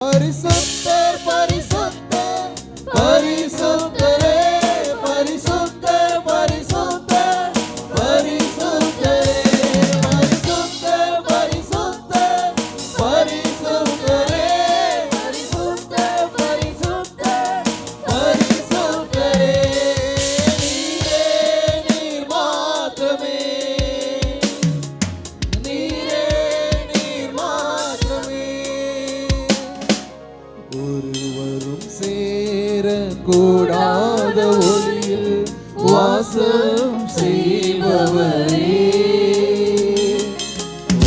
பரிசுத்தர் பரிசுத்தர் பரிசுத்தரே பரிசுத்தர் பரிசுத்தர் பரிசுத்தரே பரிசுத்தர் பரிசுத்தர் பரிசுத்தரே பரிசுத்தர் பரிசுத்தர் பரிசுத்தரே நீர் மாத்திரமே ஒருவரும் சேரக்கூடாத ஒளியில் வாசம் செய்பவரே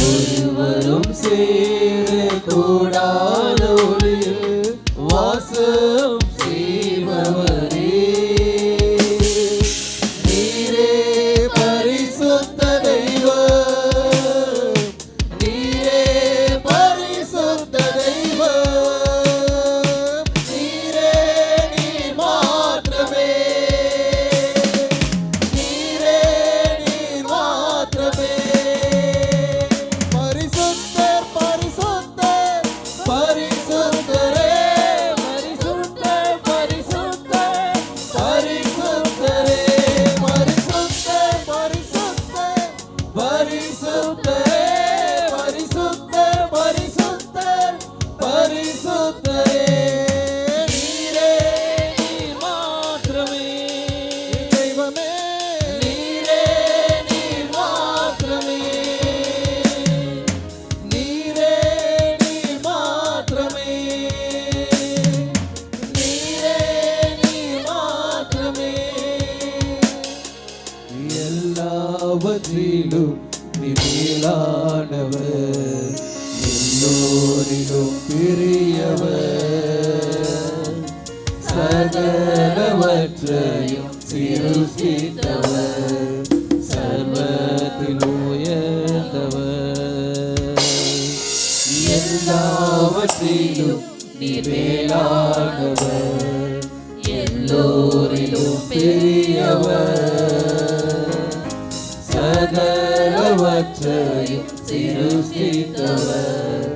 ஒருவரும் சேரக்கூடாத ஒளியில் வாசம் செய்பவரே நீரே பரிசுத்த தெய்வம் நீரே பரிசுத்த தெய்வம் எல்லாவற்றிலும் மேலானவர் எல்லோரிலும் பெரியவர் சகலவற்றையும் சிருஷ்டித்தவர் சர்வத்தில் உயர்ந்தவர் எல்லாவற்றிலும் மேலானவர் எல்லோரிலும் பெரியவர் சகலவற்றையும் சிருஷ்டித்தவர்